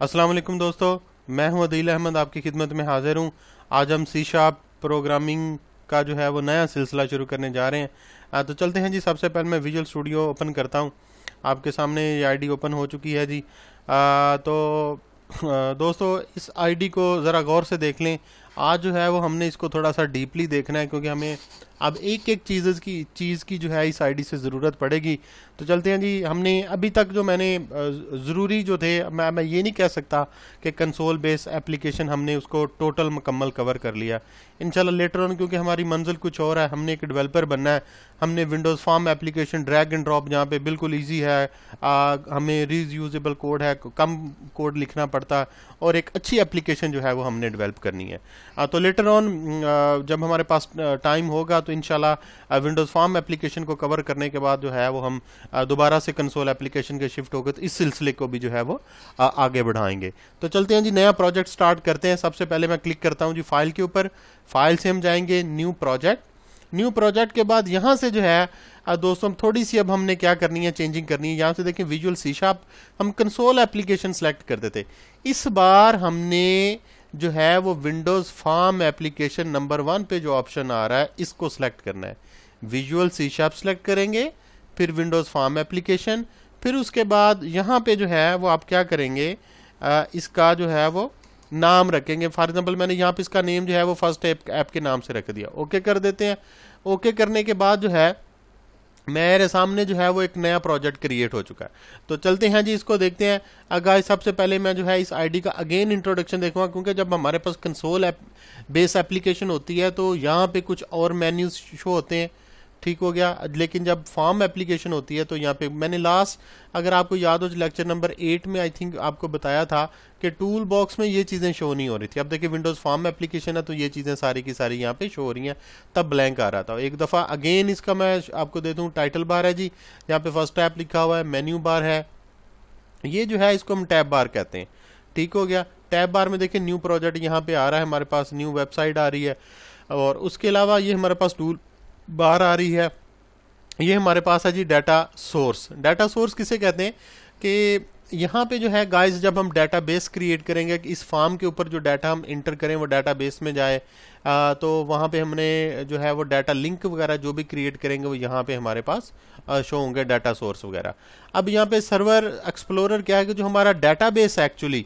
अस्सलाम वालेकुम दोस्तों, मैं हूं अदील अहमद, आपकी खिदमत में हाजिर हूं। आज हम सी शार्प प्रोग्रामिंग का जो है वो नया सिलसिला शुरू करने जा रहे हैं। तो चलते हैं जी। सबसे पहले मैं विजुअल स्टूडियो ओपन करता हूं। आपके सामने ये आईडी ओपन हो चुकी है जी। दोस्तों, इस आईडी को ज़रा गौर से देख लें। आज जो है वो हमने इसको थोड़ा सा डीपली देखना है, क्योंकि हमें अब एक एक चीज़ की जो है इस आईडी से ज़रूरत पड़ेगी। तो चलते हैं जी। हमने अभी तक जो मैंने ज़रूरी जो थे, मैं ये नहीं कह सकता कि कंसोल बेस एप्लीकेशन हमने उसको टोटल मुकम्मल कवर कर लिया। इंशाल्लाह लेटर ऑन, क्योंकि हमारी मंजिल कुछ और है, हमने एक डेवलपर बनना है। हमने Windows form application drag and drop, जहाँ पे बिल्कुल ईजी है, हमें रीयूजेबल कोड है, कम कोड लिखना पड़ता है, और एक अच्छी एप्लीकेशन जो है वो हमने डेवलप करनी है। तो लेटर ऑन जब हमारे पास टाइम होगा तो इंशाल्लाह विंडोज़ फार्म एप्लीकेशन को कवर करने के बाद जो है वो हम दोबारा से कंसोल एप्लीकेशन के शिफ्ट होकर तो इस सिलसिले को भी जो है वो आगे बढ़ाएंगे। तो चलते हैं जी, नया प्रोजेक्ट स्टार्ट करते हैं। सबसे पहले मैं क्लिक करता हूं जी फाइल के ऊपर। फाइल से हम जाएंगे न्यू प्रोजेक्ट। न्यू प्रोजेक्ट के बाद यहां से जो है दोस्तों थोड़ी सी अब हमने क्या करनी है, चेंजिंग करनी है। यहां से देखें विजुअल सी शार्प, हम कंसोल एप्लीकेशन सेलेक्ट करते थे। इस बार हमने जो है वो विंडोज फार्म एप्लीकेशन नंबर 1 पे जो ऑप्शन आ रहा है इसको सिलेक्ट करना है। विजुअल सी शार्प सेलेक्ट करेंगे, फिर विंडोज फार्म एप्लीकेशन, फिर उसके बाद यहाँ पे जो है वो आप क्या करेंगे, इसका जो है वो नाम रखेंगे। फॉर एग्जांपल मैंने यहाँ पे इसका नेम जो है वो फर्स्ट ऐप के नाम से रख दिया। ओके कर देते हैं। ओके करने के बाद जो है मेरे सामने जो है वो एक नया प्रोजेक्ट क्रिएट हो चुका है। तो चलते हैं जी, इसको देखते हैं। गाइस, सबसे पहले मैं जो है इस आईडी का अगेन इंट्रोडक्शन देखूंगा, क्योंकि जब हमारे पास कंसोल बेस एप्लीकेशन होती है तो यहाँ पे कुछ और मेन्यूज शो होते हैं, ठीक हो गया। लेकिन जब फॉर्म एप्लीकेशन होती है तो यहाँ पे मैंने लास्ट, अगर आपको याद हो, लेक्चर नंबर 8 में आई थिंक आपको बताया था कि टूल बॉक्स में ये चीज़ें शो नहीं हो रही थी। अब देखिए विंडोज़ फॉर्म एप्लीकेशन है तो ये चीज़ें सारी की सारी यहाँ पे शो हो रही हैं, तब ब्लैंक आ रहा था। एक दफ़ा अगेन इसका मैं आपको दे दूँ। टाइटल बार है जी, यहाँ पे फर्स्ट टैब लिखा हुआ है, मेन्यू बार है, ये जो है इसको हम टैब बार कहते हैं, ठीक हो गया। टैब बार में देखिए न्यू प्रोजेक्ट यहाँ पे आ रहा है, हमारे पास न्यू वेबसाइट आ रही है, और उसके अलावा ये हमारे पास टूल बार आ रही है। ये हमारे पास है जी डाटा सोर्स। डाटा सोर्स किसे कहते हैं कि यहाँ पे जो है गाइस, जब हम डाटा बेस क्रिएट करेंगे, इस फॉर्म के ऊपर जो डाटा हम इंटर करें वो डाटा बेस में जाए, तो वहाँ पे हमने जो है वो डाटा लिंक वगैरह जो भी क्रिएट करेंगे वो यहाँ पे हमारे पास शो होंगे, डाटा सोर्स वगैरह। अब यहाँ पे सर्वर एक्सप्लोरर क्या है कि जो हमारा डाटा बेस है एक्चुअली,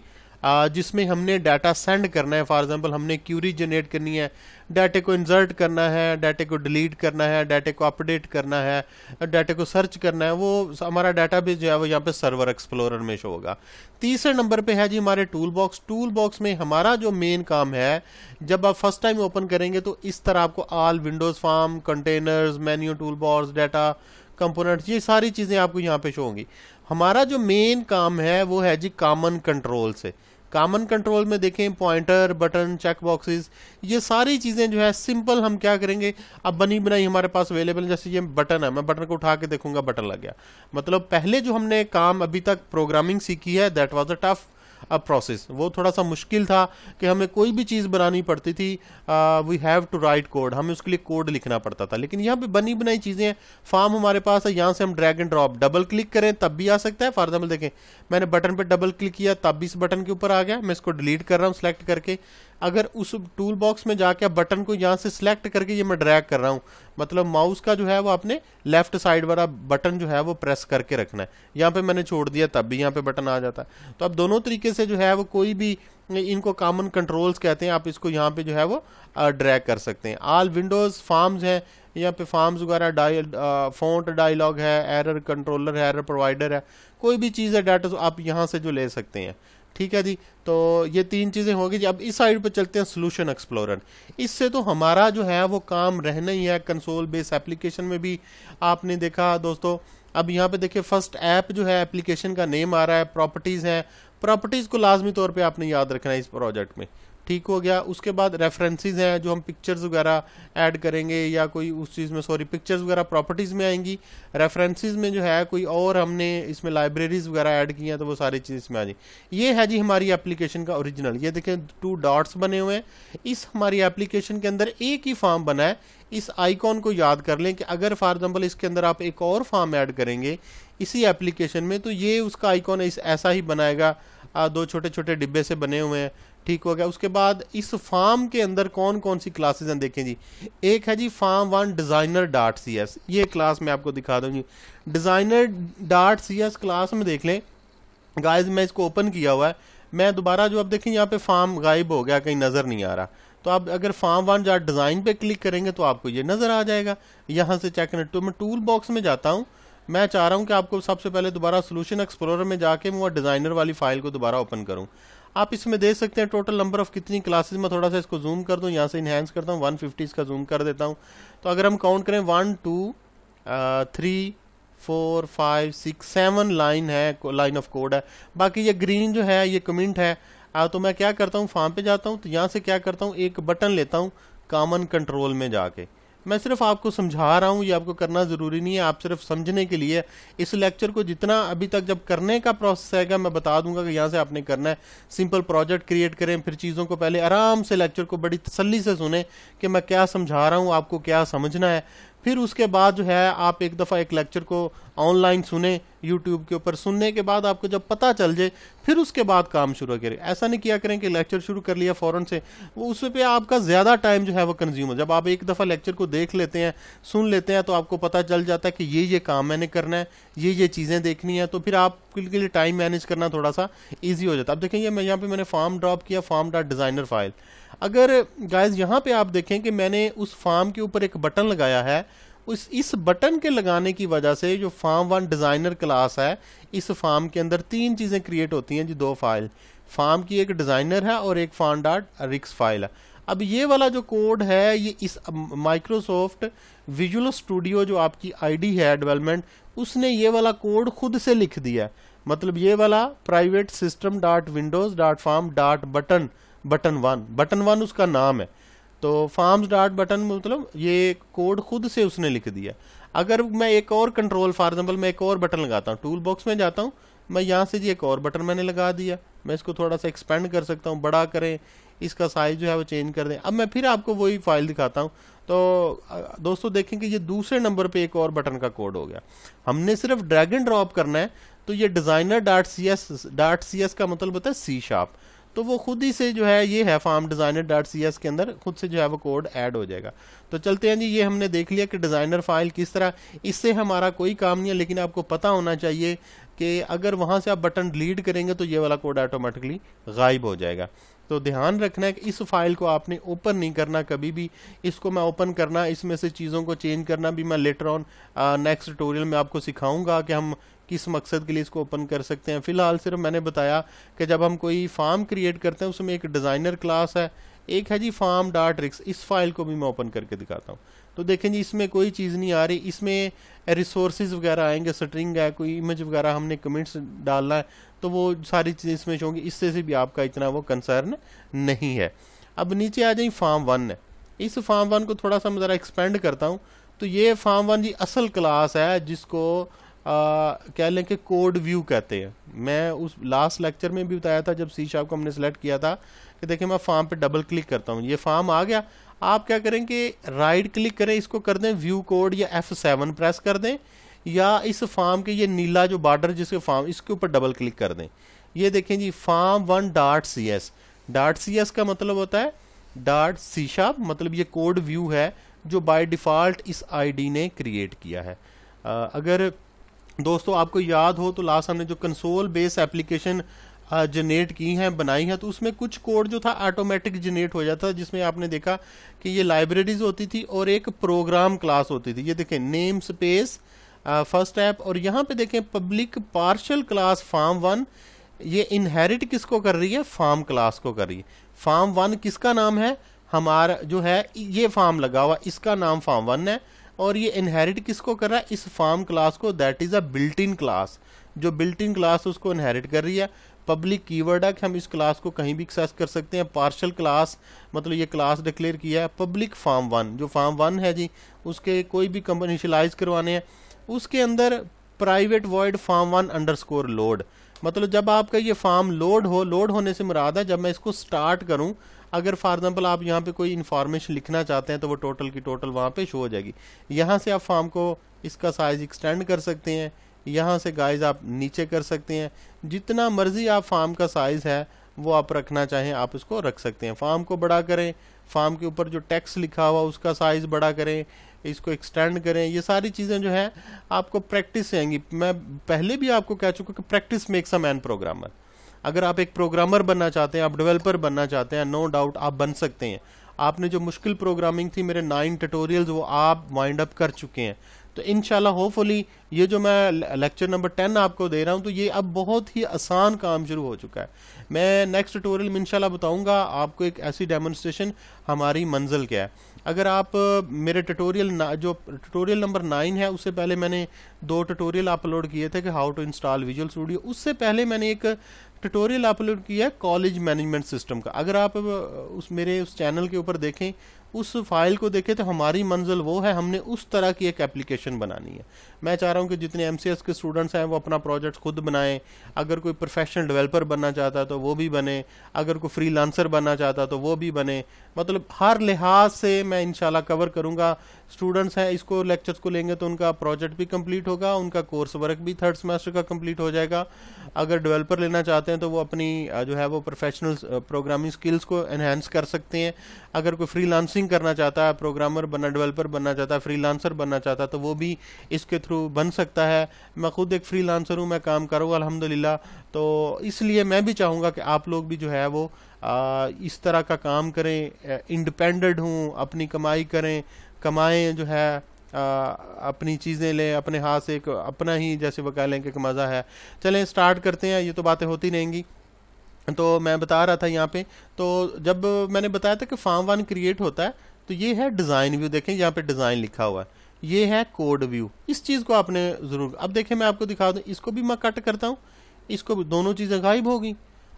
जिसमें हमने डाटा सेंड करना है। फॉर एग्जांपल हमने क्यूरी जनरेट करनी है, डाटे को इंसर्ट करना है, डाटे को डिलीट करना है, डाटे को अपडेट करना है, डाटे को सर्च करना है, वो हमारा डाटाबेस जो है वो यहाँ पे सर्वर एक्सप्लोरर में शो होगा। तीसरे नंबर पे है जी हमारे टूल बॉक्स। टूल बॉक्स में हमारा जो मेन काम है, जब आप फर्स्ट टाइम ओपन करेंगे तो इस तरह आपको all Windows form, containers, menu, tool box, data components, ये सारी चीज़ें आपको यहाँ पे शो होंगी। हमारा जो मेन काम है वो है जी कॉमन कंट्रोल से। कॉमन कंट्रोल में देखें पॉइंटर, बटन, चेक बॉक्सेस, ये सारी चीज़ें जो है सिंपल हम क्या करेंगे, अब बनी बनाई हमारे पास अवेलेबल। जैसे ये बटन है, मैं बटन को उठा के देखूंगा, बटन लग गया। मतलब पहले जो हमने काम अभी तक प्रोग्रामिंग सीखी है, that was a tough process. वो थोड़ा सा मुश्किल था कि हमें कोई भी चीज़ बनानी पड़ती थी, we have to write code, हमें उसके लिए कोड लिखना पड़ता था। लेकिन यहाँ पे बनी बनाई चीज़ें हैं, फॉर्म हमारे पास है, यहाँ से हम drag and drop, double click करें तब भी आ सकता है। फॉर एग्जाम्पल देखें, मैंने बटन पे डबल क्लिक किया तब भी इस बटन के ऊपर आ गया। मैं इसको डिलीट कर रहा हूँ सेलेक्ट करके। अगर उस टूल बॉक्स में जाके बटन को यहाँ से सिलेक्ट करके ये मैं ड्रैग कर रहा हूँ, मतलब माउस का जो है वो आपने लेफ्ट साइड वाला बटन जो है वो प्रेस करके रखना है। यहाँ पे मैंने छोड़ दिया तब भी यहाँ पे बटन आ जाता है। तो अब दोनों तरीके से जो है वो कोई भी, इनको कॉमन कंट्रोल्स कहते हैं, आप इसको यहाँ पे जो है वो ड्रैग कर सकते हैं। ऑल विंडोज फॉर्म्स हैं, यहाँ पे फॉर्म्स वगैरह, फॉन्ट डायलॉग है, एरर कंट्रोलर है, एरर प्रोवाइडर है, कोई भी चीज़ है डाटा आप यहाँ से जो ले सकते हैं, ठीक है जी। तो ये तीन चीज़ें होगी जी। अब इस साइड पे चलते हैं सोल्यूशन एक्सप्लोरर। इससे तो हमारा जो है वो काम रहना ही है। कंसोल बेस एप्लीकेशन में भी आपने देखा दोस्तों, अब यहाँ पे देखिए फर्स्ट ऐप जो है एप्लीकेशन का नेम आ रहा है, प्रॉपर्टीज़ है, प्रॉपर्टीज़ को लाजमी तौर पे आपने याद रखना है इस प्रोजेक्ट में, ठीक हो गया। उसके बाद रेफरेंसेस हैं, जो हम पिक्चर्स वगैरह ऐड करेंगे या कोई उस चीज़ में, सॉरी, पिक्चर्स वगैरह प्रॉपर्टीज़ में आएंगी। रेफरेंसेस में जो है कोई और हमने इसमें लाइब्रेरीज वगैरह ऐड की हैं तो वो सारी चीज़ इसमें आ जाए। ये है जी हमारी एप्लीकेशन का ओरिजिनल। ये देखें 2 डॉट्स बने हुए हैं। इस हमारी एप्लीकेशन के अंदर एक ही फॉर्म बना है। इस आइकॉन को याद कर लें कि अगर फॉर एग्जाम्पल इसके अंदर आप एक और फॉर्म ऐड करेंगे इसी एप्लीकेशन में, तो ये उसका आइकॉन ऐसा ही बनाएगा दो छोटे छोटे डिब्बे से बने हुए हैं, ठीक हो गया। उसके बाद इस फार्म के अंदर कौन कौन सी क्लासेस हैं देखें जी। एक है जी farm1designer.cs, ये क्लास मैं आपको दिखा दूँ जी। designer.cs क्लास में देख लें गाइस, मैं इसको ओपन किया हुआ है। मैं दोबारा जो अब देखें यहाँ पे फार्म गायब हो गया, कहीं नज़र नहीं आ रहा। तो आप अगर farm1.design पे क्लिक करेंगे तो आपको ये नज़र आ जाएगा। यहाँ से चेक करना, तो मैं टूल बॉक्स में जाता हूँ। मैं चाह रहा हूँ कि आपको सबसे पहले दोबारा सोल्यूशन एक्सप्लोरर में जाके मैं वो डिज़ाइनर वाली फाइल को दोबारा ओपन करूँ। आप इसमें देख सकते हैं टोटल नंबर ऑफ कितनी क्लासेस। मैं थोड़ा सा इसको जूम कर दूँ, यहाँ से इन्हेंस करता हूँ, 150 इसका जूम कर देता हूँ। तो अगर हम काउंट करें 1 2 3 4 5 6 7 लाइन है, लाइन ऑफ कोड है। बाकी ये ग्रीन जो है ये कमेंट है। तो मैं क्या करता हूँ, फार्म पे जाता हूँ, तो यहाँ से क्या करता हूँ, एक बटन लेता हूँ कॉमन कंट्रोल में जाके। मैं सिर्फ आपको समझा रहा हूँ, ये आपको करना ज़रूरी नहीं है, आप सिर्फ समझने के लिए। इस लेक्चर को जितना अभी तक जब करने का प्रोसेस आएगा मैं बता दूंगा कि यहाँ से आपने करना है। सिंपल प्रोजेक्ट क्रिएट करें, फिर चीज़ों को पहले आराम से लेक्चर को बड़ी तसल्ली से सुने कि मैं क्या समझा रहा हूँ, आपको क्या समझना है। फिर उसके बाद जो है आप एक दफ़ा एक लेक्चर को ऑनलाइन सुने यूट्यूब के ऊपर। सुनने के बाद आपको जब पता चल जाए फिर उसके बाद काम शुरू करें। ऐसा नहीं किया करें कि लेक्चर शुरू कर लिया फ़ौरन से, वो उस पे आपका ज़्यादा टाइम जो है वो कंज्यूम हो। जब आप एक दफ़ा लेक्चर को देख लेते हैं, सुन लेते हैं, तो आपको पता चल जाता है कि ये काम मैंने करना है, ये चीज़ें देखनी है, तो फिर आपके लिए टाइम मैनेज करना थोड़ा सा ईजी हो जाता है। अब देखें, मैं यहाँ पर मैंने फॉर्म ड्रॉप किया, farm.designer फाइल। अगर गाइज यहाँ पे आप देखें कि मैंने उस फॉर्म के ऊपर एक बटन लगाया है, इस बटन के लगाने की वजह से जो farm1designer क्लास है, इस फॉर्म के अंदर तीन चीज़ें क्रिएट होती हैं जी, दो फाइल। फॉर्म की एक डिज़ाइनर है और एक farm.rix फाइल है। अब ये वाला जो कोड है ये इस माइक्रोसॉफ्ट विजुअल स्टूडियो जो आपकी आईडी है डेवलपमेंट, उसने ये वाला कोड खुद से लिख दिया। मतलब ये वाला private system dot Windows dot form dot button button one उसका नाम है। तो फार्म्स डॉट बटन मतलब ये कोड खुद से उसने लिख दिया। अगर मैं एक और कंट्रोल, फॉर एग्जांपल मैं एक और बटन लगाता हूँ, टूल बॉक्स में जाता हूँ, मैं यहाँ से जी एक और बटन मैंने लगा दिया। मैं इसको थोड़ा सा एक्सपेंड कर सकता हूँ, बड़ा करें, इसका साइज जो है वो चेंज कर दें। अब मैं फिर आपको वही फाइल दिखाता हूँ। तो दोस्तों देखें कि ये दूसरे नंबर पे एक और बटन का कोड हो गया। हमने सिर्फ ड्रैग एंड ड्रॉप करना है। तो ये डिज़ाइनर डॉट सी एस का मतलब होता है C#। तो वो खुद ही से जो है ये है farm.designer.cs के अंदर खुद से जो है वो कोड ऐड हो जाएगा। तो चलते हैं जी, ये हमने देख लिया कि डिज़ाइनर फाइल किस तरह, इससे हमारा कोई काम नहीं है, लेकिन आपको पता होना चाहिए कि अगर वहाँ से आप बटन डिलीट करेंगे तो ये वाला कोड ऑटोमेटिकली गायब हो जाएगा। तो ध्यान रखना है कि इस फाइल को आपने ओपन नहीं करना कभी भी। इसको मैं ओपन करना, इसमें से चीज़ों को चेंज करना भी मैं लेटर ऑन नेक्स्ट ट्यूटोरियल में आपको सिखाऊंगा कि हम किस मकसद के लिए इसको ओपन कर सकते हैं। फिलहाल सिर्फ मैंने बताया कि जब हम कोई फार्म क्रिएट करते हैं उसमें एक डिज़ाइनर क्लास है, एक है जी farm.rix। इस फाइल को भी मैं ओपन करके दिखाता हूँ। तो देखें जी, इसमें कोई चीज़ नहीं आ रही, इसमें रिसोर्सेज वगैरह आएंगे, स्ट्रिंग है, कोई इमेज वगैरह हमने कमेंट्स डालना है, तो वो सारी चीज़ें इसमें होंगी। इससे से भी आपका इतना वो कंसर्न नहीं है। अब नीचे आ जाए farm1 है। इस farm1 को थोड़ा सा मैं ज़रा एक्सपेंड करता हूँ। तो ये farm1 जी असल क्लास है जिसको कह लें कि कोड व्यू कहते हैं। मैं उस लास्ट लेक्चर में भी बताया था जब C# को हमने सेलेक्ट किया था कि देखिए मैं फार्म पे डबल क्लिक करता हूँ, ये फार्म आ गया। आप क्या करें कि राइट क्लिक करें, इसको कर दें व्यू कोड या F7 प्रेस कर दें, या इस फार्म के ये नीला जो बॉर्डर जिसके फार्म, इसके ऊपर डबल क्लिक कर दें। ये देखें जी farm1.cs का मतलब होता है .C#, मतलब ये कोड व्यू है जो बाय डिफ़ॉल्ट इस आईडी ने क्रिएट किया है। अगर दोस्तों आपको याद हो तो लास्ट हमने जो कंसोल बेस एप्लीकेशन जनरेट की हैं, बनाई हैं, तो उसमें कुछ कोड जो था ऑटोमेटिक जनरेट हो जाता था, जिसमें आपने देखा कि ये लाइब्रेरीज होती थी और एक प्रोग्राम क्लास होती थी। ये देखें नेम स्पेस फर्स्ट ऐप, और यहाँ पे देखें पब्लिक पार्शियल क्लास farm1। ये इनहेरिट किसको कर रही है, फार्म क्लास को कर रही है। farm1 किसका नाम है, हमारा जो है ये फार्म लगा हुआ, इसका नाम farm1 है, और ये इनहेरिट किसको कर रहा है, इस फार्म क्लास को, that is a built in class. जो बिल्ट इन क्लास उसको इनहेरिट कर रही है। पब्लिक कीवर्ड है कि हम इस क्लास को कहीं भी एक्सेस कर सकते हैं। पार्शियल क्लास मतलब ये क्लास डिक्लेयर किया है। पब्लिक farm1, जो farm1 है जी, उसके कोई भी कंपोनेंट इनिशियलाइज करवाने हैं, उसके अंदर private void farm1 underscore load, मतलब जब आपका ये फार्म लोड होने से मुराद है जब मैं इसको स्टार्ट करूं। अगर फॉर एग्जांपल आप यहाँ पे कोई इन्फॉर्मेशन लिखना चाहते हैं तो वो टोटल की टोटल वहाँ पे शो हो जाएगी। यहाँ से आप फार्म को इसका साइज एक्सटेंड कर सकते हैं, यहाँ से गाइस आप नीचे कर सकते हैं, जितना मर्जी आप फार्म का साइज है वो आप रखना चाहें आप इसको रख सकते हैं। फार्म को बड़ा करें, फार्म के ऊपर जो टेक्स्ट लिखा हुआ उसका साइज बड़ा करें, इसको एक्सटेंड करें, ये सारी चीज़ें जो है आपको प्रैक्टिस से आएंगी। मैं पहले भी आपको कह चुका कि practice makes a man programmer. अगर आप एक प्रोग्रामर बनना चाहते हैं, आप डेवलपर बनना चाहते हैं, नो डाउट आप बन सकते हैं। आपने जो मुश्किल प्रोग्रामिंग थी, मेरे 9 ट्यूटोरियल्स वो आप वाइंड अप कर चुके हैं। तो इंशाल्लाह होपफुली ये जो मैं लेक्चर नंबर 10 आपको दे रहा हूँ, तो ये अब बहुत ही आसान काम शुरू हो चुका है। मैं नेक्स्ट ट्यूटोरियल में इंशाल्लाह बताऊंगा आपको एक ऐसी डेमोन्स्ट्रेशन हमारी मंजिल क्या है। अगर आप मेरे जो ट्यूटोरियल नंबर 9 है, उससे पहले मैंने 2 ट्यूटोरियल अपलोड किए थे कि how to install Visual Studio. उससे पहले मैंने एक ट्यूटोरियल अपलोड किया है कॉलेज मैनेजमेंट सिस्टम का। अगर आप मेरे उस चैनल के ऊपर देखें, उस फाइल को देखें, तो हमारी मंजिल वो है, हमने उस तरह की एक एप्लीकेशन बनानी है। मैं चाह रहा हूँ कि जितने एमसीएस के स्टूडेंट्स हैं वो अपना प्रोजेक्ट खुद बनाएं। अगर कोई प्रोफेशनल डेवलपर बनना चाहता है तो वो भी बने, अगर कोई फ्रीलांसर बनना चाहता है तो वो भी बने। मतलब हर लिहाज से मैं इंशाल्लाह कवर करूँगा। स्टूडेंट्स हैं इसको लेक्चर्स को लेंगे तो उनका प्रोजेक्ट भी कंप्लीट होगा, उनका कोर्स वर्क भी 3rd सेमेस्टर का कंप्लीट हो जाएगा। अगर डेवलपर लेना चाहते हैं तो वो अपनी जो है वो प्रोफेशनल प्रोग्रामिंग स्किल्स को एनहेंस कर सकते हैं। अगर कोई फ्रीलांसिंग करना चाहता है, प्रोग्रामर बनना, डेवलपर बनना चाहता है, फ्रीलांसर बनना चाहता है, तो वो भी इसके थ्रू बन सकता है। मैं खुद एक फ्रीलांसर हूँ, मैं काम करूँगा अल्हम्दुलिल्लाह। तो इसलिए मैं भी चाहूँगा कि आप लोग भी जो है वो इस तरह का काम करें, इंडिपेंडेंट हूँ, अपनी कमाई करें, कमाएं जो है अपनी चीज़ें लें, अपने हाथ से एक अपना ही जैसे वकालें कि मज़ा है। चलें स्टार्ट करते हैं, ये तो बातें होती रहेंगी। तो मैं बता रहा था यहाँ पे, तो जब मैंने बताया था कि फार्म 1 क्रिएट होता है, तो ये है डिज़ाइन व्यू। देखें यहाँ पे डिज़ाइन लिखा हुआ है, ये है कोड व्यू। इस चीज़ को आपने ज़रूर, अब देखें मैं आपको दिखा दूँ, इसको भी मैं कट करता हूँ, इसको भी, दोनों चीज़ें गायब हो गई।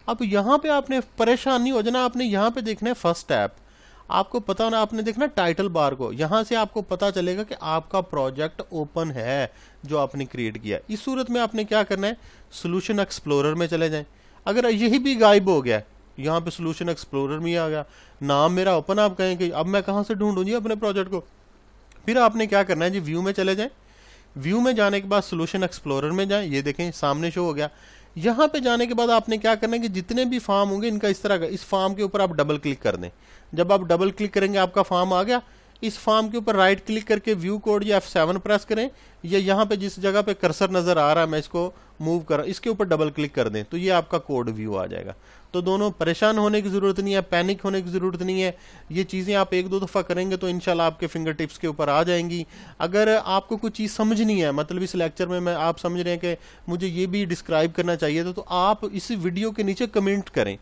अब यहाँ पे आपने परेशान नहीं हो जाना, आपने यहाँ पे देखना है फर्स्ट टैब। आपको पता होना, आपने देखना टाइटल बार को, यहाँ से आपको पता चलेगा कि आपका प्रोजेक्ट ओपन है जो आपने क्रिएट किया। इस सूरत में आपने क्या करना है, सोल्यूशन एक्सप्लोरर में चले जाएं। अगर यही भी गायब हो गया, यहाँ पे सोल्यूशन एक्सप्लोरर में ही आ गया, नाम मेरा ओपन, आप कहें कि अब मैं कहाँ से ढूंढूं जी अपने प्रोजेक्ट को। फिर आपने क्या करना है जी, व्यू में चले जाएं। व्यू में जाने के बाद सोल्यूशन एक्सप्लोरर में जाएं, ये देखें सामने शो हो गया। यहाँ पे जाने के बाद आपने क्या करना है कि जितने भी फॉर्म होंगे इनका इस तरह का, इस फॉर्म के ऊपर आप डबल क्लिक कर दें। जब आप डबल क्लिक करेंगे आपका फॉर्म आ गया। इस फॉर्म के ऊपर राइट क्लिक करके व्यू कोड या F7 प्रेस करें, या यहाँ पे जिस जगह पे कर्सर नजर आ रहा है मैं इसको मूव कर, इसके ऊपर डबल क्लिक कर दें, तो ये आपका कोड व्यू आ जाएगा। तो दोनों परेशान होने की जरूरत नहीं है, पैनिक होने की जरूरत नहीं है। ये चीजें आप 1-2 दफा करेंगे तो इंशाल्लाह आपके फिंगर टिप्स के ऊपर आ जाएंगी। अगर आपको कुछ चीज समझनी है, मतलब इस लेक्चर में मैं आप समझ रहे हैं कि मुझे ये भी डिस्क्राइब करना चाहिए था, तो आप इस वीडियो के नीचे कमेंट करें,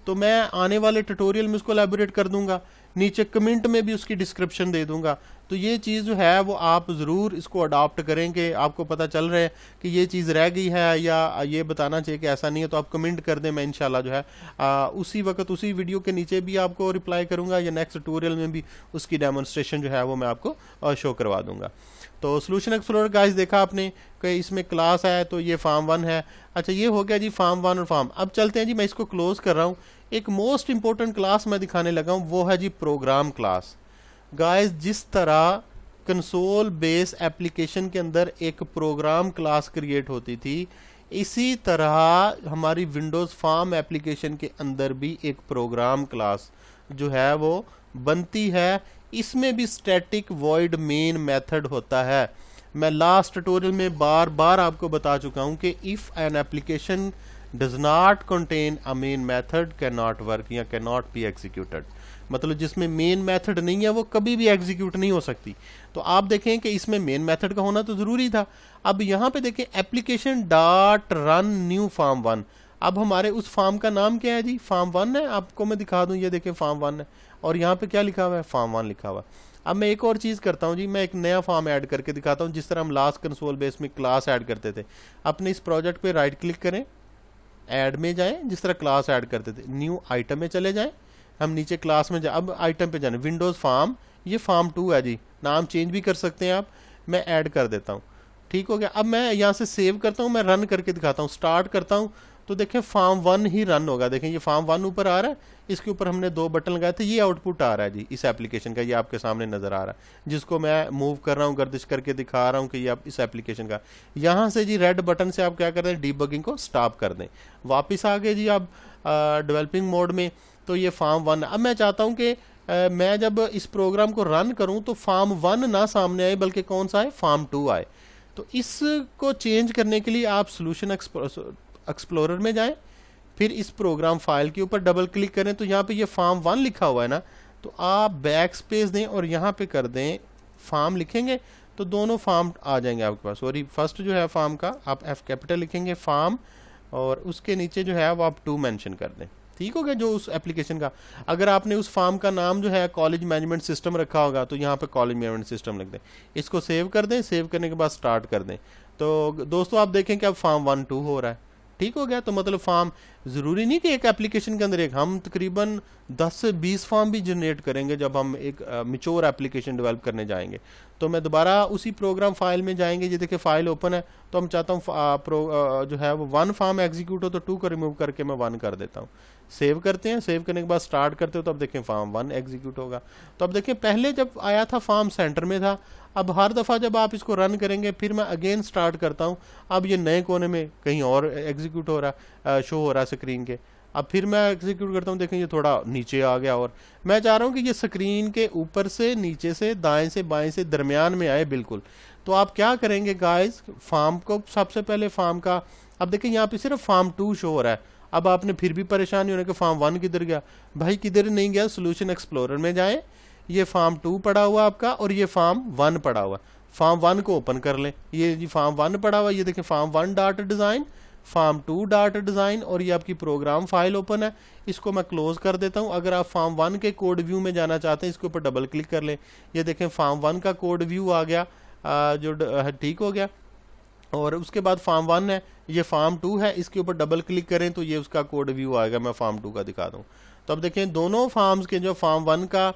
तो मैं आने वाले ट्यूटोरियल में उसको एलैबोरेट कर दूंगा, नीचे कमेंट में भी उसकी डिस्क्रिप्शन दे दूंगा। तो ये चीज़ जो है वो आप ज़रूर इसको अडॉप्ट करेंगे। आपको पता चल रहा है कि ये चीज़ रह गई है या ये बताना चाहिए कि ऐसा नहीं है, तो आप कमेंट कर दें, मैं इंशाल्लाह जो है उसी वक्त उसी वीडियो के नीचे भी आपको रिप्लाई करूंगा, या नेक्स्ट ट्यूटोरियल में भी उसकी डेमोन्स्ट्रेशन जो है वो मैं आपको शो करवा दूंगा। तो सोल्यूशन एक्सप्लोरर गाइस देखा आपने कि इसमें क्लास है, तो ये फार्म 1 है। अच्छा ये हो गया जी फार्म 1 और फार्म। अब चलते हैं जी, मैं इसको क्लोज कर रहा हूँ। एक मोस्ट इंपॉर्टेंट क्लास मैं दिखाने लगा हूँ, वो है जी प्रोग्राम क्लास। गाइस जिस तरह कंसोल बेस एप्लीकेशन के अंदर एक प्रोग्राम क्लास क्रिएट होती थी, इसी तरह हमारी विंडोज फार्म एप्लीकेशन के अंदर भी एक प्रोग्राम क्लास जो है वो बनती है। इसमें भी स्टैटिक वॉइड मेन मेथड होता है। मैं लास्ट ट्यूटोरियल में बार बार आपको बता चुका हूं कि if an application does not contain a main method can not work या कैन नॉट बी एग्जीक्यूटेड। मतलब जिसमें मेन मेथड नहीं है वो कभी भी एग्जीक्यूट नहीं हो सकती। तो आप देखें कि इसमें मेन मेथड का होना तो जरूरी था। अब यहाँ पे देखें application dot run new form 1। अब हमारे उस फार्म का नाम क्या है जी, फार्म 1 है। आपको मैं दिखा दूं, ये देखें फार्म 1 है, और यहाँ पे क्या लिखा हुआ है, फार्म 1 लिखा हुआ है। अब मैं एक और चीज़ करता हूँ जी, मैं एक नया फॉर्म ऐड करके दिखाता हूँ, जिस तरह हम लास्ट कंसोल बेस में क्लास ऐड करते थे। अपने इस प्रोजेक्ट पे राइट क्लिक करें, ऐड में जाएं, जिस तरह क्लास ऐड करते थे, न्यू आइटम में चले जाएं, हम नीचे क्लास में जाए। अब आइटम पे जाने, विंडोज फार्म, ये फार्म 2 है जी, नाम चेंज भी कर सकते हैं आप। मैं ऐड कर देता हूँ, ठीक हो गया। अब मैं यहाँ से सेव करता हूँ, मैं रन करके दिखाता हूँ, स्टार्ट करता हूँ, तो देखें फार्म 1 ही रन होगा। देखें ये फार्म 1 ऊपर आ रहा है, इसके ऊपर हमने 2 बटन लगाए थे, ये आउटपुट आ रहा है जी इस एप्लीकेशन का, ये आपके सामने नजर आ रहा है, जिसको मैं मूव कर रहा हूँ, गर्दिश करके दिखा रहा हूँ कि ये आप इस एप्लीकेशन का। यहाँ से जी रेड बटन से आप क्या कर दें, डीबगिंग को स्टॉप कर दें। वापिस आ गए जी आप डेवलपिंग मोड में। तो ये फार्म 1, अब मैं चाहता हूँ कि मैं जब इस प्रोग्राम को रन करूं तो फार्म 1 ना सामने आए, बल्कि कौन सा आए, फार्म 2 आए। तो इसको चेंज करने के लिए आप सोल्यूशन एक्सप्लोरर में जाएं, फिर इस प्रोग्राम फाइल के ऊपर डबल क्लिक करें, तो यहाँ पे ये फार्म 1 लिखा हुआ है ना, तो आप बैक स्पेस दें और यहाँ पे कर दें फार्म लिखेंगे, तो दोनों फार्म आ जाएंगे आपके पास। सॉरी, फर्स्ट जो है फार्म का आप एफ कैपिटल लिखेंगे फार्म, और उसके नीचे जो है वो आप 2 मेंशन कर दें। ठीक हो गया, जो उस एप्लीकेशन का। अगर आपने उस फार्म का नाम जो है कॉलेज मैनेजमेंट सिस्टम रखा होगा, तो यहाँ पे कॉलेज मैनेजमेंट सिस्टम लिख दें। इसको सेव कर दें, सेव करने के बाद स्टार्ट कर दें। तो दोस्तों आप देखें कि अब फार्म 1 2 हो रहा है। ठीक हो गया। तो मतलब फार्म ज़रूरी नहीं कि एक एप्लीकेशन के अंदर एक, हम तकरीबन 10 से 20 फार्म भी जनरेट करेंगे जब हम एक मिच्योर एप्लीकेशन डेवलप करने जाएंगे। तो मैं दोबारा उसी प्रोग्राम फाइल में जाएंगे, ये देखिए फाइल ओपन है, तो हम चाहता हूँ जो है वो 1 फार्म एग्जीक्यूट हो, तो 2 को रिमूव करके मैं 1 कर देता हूँ। सेव करते हैं, सेव करने के बाद स्टार्ट करते हो, तो अब देखें फार्म 1 एग्जीक्यूट होगा। तो अब देखें पहले जब आया था फार्म सेंटर में था, अब हर दफ़ा जब आप इसको रन करेंगे, फिर मैं अगेन स्टार्ट करता हूँ, अब ये नए कोने में कहीं और एग्जीक्यूट हो रहा है, शो हो रहा है स्क्रीन के। अब फिर मैं एग्जीक्यूट करता हूँ, देखें ये थोड़ा नीचे आ गया, और मैं चाह रहा हूँ कि ये स्क्रीन के ऊपर से, नीचे से, दाएं से, बाएं से, दरमियान में आए बिल्कुल। तो आप क्या करेंगे गाइस, फार्म को सबसे पहले फार्म का, अब देखें यहाँ पे सिर्फ फार्म 2 शो हो रहा है। अब आपने फिर भी परेशानी होने के फार्म 1 किधर गया, भाई किधर नहीं गया, सोल्यूशन एक्सप्लोरर में जाए, ये फार्म 2 पड़ा हुआ आपका और ये फार्म 1 पड़ा हुआ। फार्म 1 को ओपन कर लें, ये जी फार्म 1 पड़ा हुआ, ये देखें form 1 dot design, form 2 dot design, और ये आपकी प्रोग्राम फाइल ओपन है। इसको मैं क्लोज कर देता हूँ। अगर आप फार्म 1 के कोड व्यू में जाना चाहते हैं, इसके ऊपर डबल क्लिक कर लें, ये देखें फार्म 1 का कोड व्यू आ गया, जो ठीक हो गया। और उसके बाद फार्म 1 है, ये फार्म 2 है, इसके ऊपर डबल क्लिक करें तो ये उसका कोड व्यू आएगा। मैं फार्म 2 का दिखा दूँ, तो अब देखें दोनों फार्म्स के, जो फार्म 1 का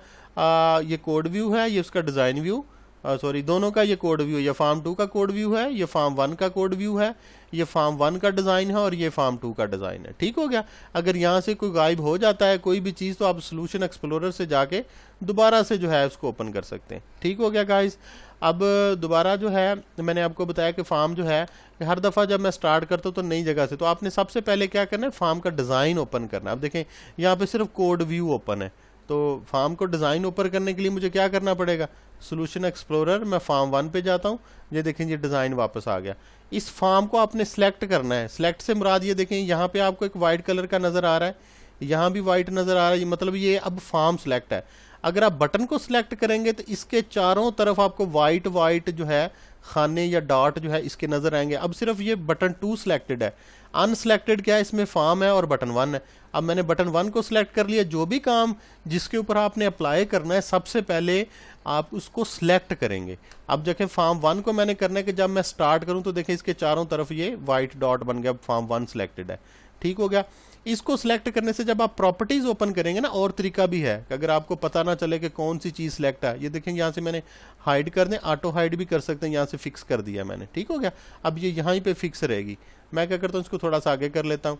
ये कोड व्यू है, ये उसका डिज़ाइन व्यू, सॉरी दोनों का ये कोड व्यू, ये फार्म 2 का कोड व्यू है, ये फार्म 1 का कोड व्यू है, ये फार्म 1 का डिज़ाइन है और ये फार्म 2 का डिज़ाइन है। ठीक हो गया। अगर यहाँ से कोई गायब हो जाता है कोई भी चीज़, तो आप सोल्यूशन एक्सप्लोरर से जाके दोबारा से जो है उसको ओपन कर सकते हैं। ठीक हो गया गाइस। अब दोबारा जो है मैंने आपको बताया कि फार्म जो है हर दफ़ा जब मैं स्टार्ट करता हूँ तो नई जगह से, तो आपने सबसे पहले क्या करना है, फार्म का डिज़ाइन ओपन करना है। अब देखें यहाँ पे सिर्फ कोड व्यू ओपन है, तो फार्म को डिज़ाइन ऊपर करने के लिए मुझे क्या करना पड़ेगा, सोल्यूशन एक्सप्लोरर, मैं फार्म 1 पे जाता हूँ, ये देखें ये डिज़ाइन वापस आ गया। इस फार्म को आपने सेलेक्ट करना है। सेलेक्ट से मुराद ये देखें यहाँ पे आपको एक वाइट कलर का नज़र आ रहा है, यहाँ भी वाइट नज़र आ रहा है, मतलब ये अब फार्म सेलेक्ट है। अगर आप बटन को सिलेक्ट करेंगे तो इसके चारों तरफ आपको वाइट वाइट जो है खाने या डॉट जो है इसके नज़र आएंगे। अब सिर्फ ये बटन 2 सिलेक्टेड है, अनसिलेक्टेड क्या है, इसमें फार्म है और बटन 1 है। अब मैंने बटन 1 को सिलेक्ट कर लिया। जो भी काम जिसके ऊपर आपने अप्लाई करना है, सबसे पहले आप उसको सिलेक्ट करेंगे। अब देखें फार्म 1 को मैंने करना है कि जब मैं स्टार्ट करूं तो देखें इसके चारों तरफ ये वाइट डॉट बन गया, फार्म 1 सिलेक्टेड है। ठीक हो गया। इसको सिलेक्ट करने से जब आप प्रॉपर्टीज ओपन करेंगे ना, और तरीका भी है कि अगर आपको पता ना चले कि कौन सी चीज़ सिलेक्ट है, ये देखें यहाँ से मैंने हाइड कर दें, ऑटो हाइड भी कर सकते हैं, यहाँ से फिक्स कर दिया मैंने। ठीक हो गया। अब ये यहाँ पे फिक्स रहेगी। मैं क्या करता हूँ, इसको थोड़ा सा आगे कर लेता हूँ।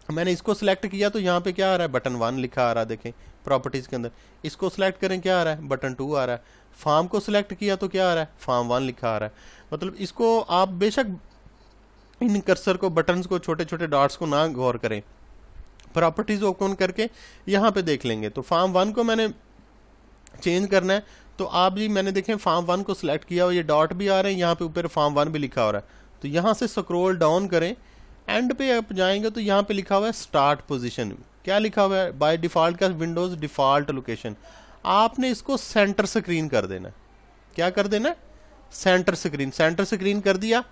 मैंने इसको सिलेक्ट किया तो यहाँ पे क्या आ रहा है, बटन 1 लिखा आ रहा है। देखें प्रॉपर्टीज के अंदर इसको सिलेक्ट करें, क्या आ रहा है, बटन 2 आ रहा है। फार्म को सिलेक्ट किया तो क्या आ रहा है, फार्म 1 लिखा आ रहा है। मतलब इसको आप बेशक इन कर्सर को, बटन्स को, छोटे छोटे डॉट्स को ना गौर करें, प्रॉपर्टीज ओपन करके यहाँ पे देख लेंगे। तो फार्म 1 को मैंने चेंज करना है, तो आप जी मैंने देखें फार्म 1 को सिलेक्ट किया और ये डॉट भी आ रहे हैं, यहाँ पे ऊपर फार्म 1 भी लिखा हो रहा है। तो यहाँ से स्क्रॉल डाउन करें, एंड पे आप जाएंगे तो यहाँ पे लिखा हुआ है स्टार्ट पोजीशन। क्या लिखा हुआ है, बाय डिफॉल्ट का विंडोज डिफॉल्ट लोकेशन। आपने इसको सेंटर स्क्रीन कर देना। क्या कर देना, सेंटर स्क्रीन। सेंटर स्क्रीन कर दिया,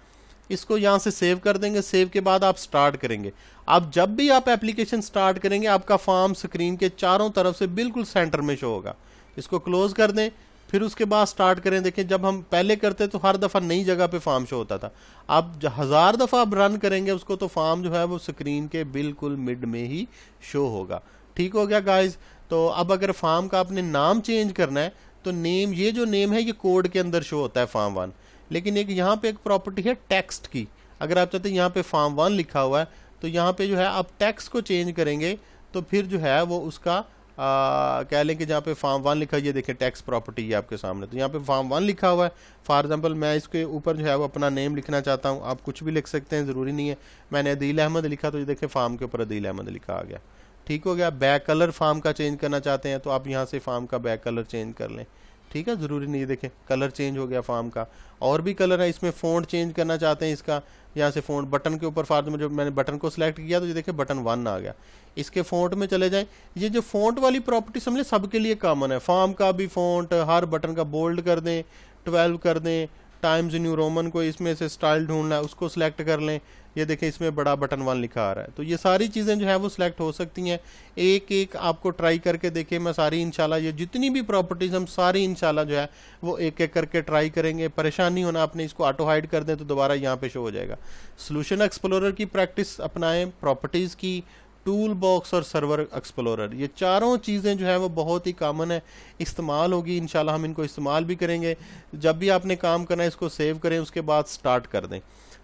इसको यहाँ से सेव कर देंगे। सेव के बाद आप स्टार्ट करेंगे। अब जब भी आप एप्लीकेशन स्टार्ट करेंगे, आपका फार्म स्क्रीन के चारों तरफ से बिल्कुल सेंटर में शो होगा। इसको क्लोज कर दें, फिर उसके बाद स्टार्ट करें। देखें जब हम पहले करते तो हर दफ़ा नई जगह पे फार्म शो होता था। आप 1000 दफ़ा आप रन करेंगे उसको, तो फार्म जो है वो स्क्रीन के बिल्कुल मिड में ही शो होगा। ठीक हो गया गाइज। तो अब अगर फार्म का आपने नाम चेंज करना है, तो नेम, ये जो नेम है ये कोड के अंदर शो होता है फार्म 1, लेकिन एक यहाँ पे एक प्रॉपर्टी है टेक्स्ट की। अगर आप चाहते हैं यहाँ पे फार्म 1 लिखा हुआ है, तो यहाँ पे जो है आप टेक्स्ट को चेंज करेंगे तो फिर जो है वो उसका कह लें कि जहाँ पे फार्म 1 लिखा है, ये देखें टेक्स्ट प्रॉपर्टी है आपके सामने, तो यहाँ पे फार्म 1 लिखा हुआ है। फॉर एग्जांपल मैं इसके ऊपर जो है वो अपना नेम लिखना चाहता हूँ, आप कुछ भी लिख सकते हैं, ज़रूरी नहीं है। मैंने अदील अहमद लिखा तो ये देखें फार्म के ऊपर अदील अहमद लिखा आ गया, ठीक हो गया। बैक कलर फार्म का चेंज करना चाहते हैं तो आप यहाँ से फार्म का बैक कलर चेंज कर लें, ठीक है, ज़रूरी नहीं है, देखें कलर चेंज हो गया फार्म का। और भी कलर है, इसमें फ़ॉन्ट चेंज करना चाहते हैं इसका, यहाँ से फ़ॉन्ट बटन के ऊपर फार जो मैंने बटन को सिलेक्ट किया तो ये देखिए बटन 1 आ गया। इसके फ़ॉन्ट में चले जाएं, ये जो फ़ॉन्ट वाली प्रॉपर्टी समझे सबके लिए कॉमन है, फॉर्म का भी फ़ॉन्ट, हर बटन का बोल्ड कर दें, 12 कर दें, टाइम्स न्यू रोमन को इसमें से स्टाइल ढूंढना है उसको सिलेक्ट कर लें, ये देखें इसमें बड़ा बटन 1 लिखा आ रहा है। तो ये सारी चीज़ें जो है वो सिलेक्ट हो सकती हैं, एक एक आपको ट्राई करके देखें। मैं सारी इंशाल्लाह ये जितनी भी प्रॉपर्टीज़ हम सारी इंशाल्लाह जो है वो एक एक करके ट्राई करेंगे। परेशान नहीं होना, आपने इसको ऑटो हाइड कर दें तो दोबारा यहाँ पे शो हो जाएगा। सॉल्यूशन एक्सप्लोरर की प्रैक्टिस अपनाएं, प्रॉपर्टीज़ की, टूल बॉक्स और सर्वर एक्सप्लोरर, ये चारों चीज़ें जो है वो बहुत ही कॉमन है, इस्तेमाल होगी इंशाल्लाह, हम इनको इस्तेमाल भी करेंगे। जब भी आपने काम करना है इसको सेव करें, उसके बाद स्टार्ट कर दें।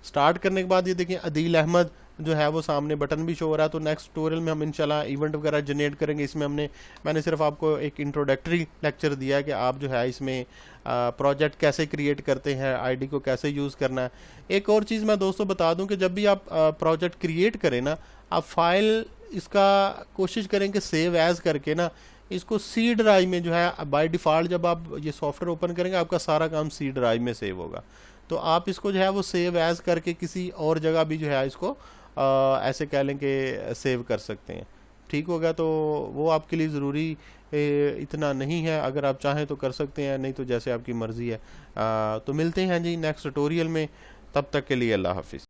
स्टार्ट करने के बाद ये देखें अदील अहमद जो है वो सामने बटन भी शो हो रहा है। तो नेक्स्ट ट्यूटोरियल में हम इंशाल्लाह इवेंट वगैरह जनरेट करेंगे। इसमें मैंने सिर्फ आपको एक इंट्रोडक्टरी लेक्चर दिया है कि आप जो है इसमें प्रोजेक्ट कैसे क्रिएट करते हैं, आईडी को कैसे यूज़ करना है। एक और चीज़ मैं दोस्तों बता दूं कि जब भी आप प्रोजेक्ट क्रिएट करें ना, आप फाइल इसका कोशिश करें कि सेव एज करके ना इसको सी ड्राइव में जो है बाय डिफ़ॉल्ट जब आप ये सॉफ्टवेयर ओपन करेंगे आपका सारा काम सी ड्राइव में सेव होगा। तो आप इसको जो है वो सेव एज करके किसी और जगह भी जो है इसको ऐसे कह लें कि सेव कर सकते हैं, ठीक होगा। तो वो आपके लिए ज़रूरी इतना नहीं है, अगर आप चाहें तो कर सकते हैं, नहीं तो जैसे आपकी मर्ज़ी है। तो मिलते हैं जी नेक्स्ट ट्यूटोरियल में, तब तक के लिए अल्लाह हाफिज़।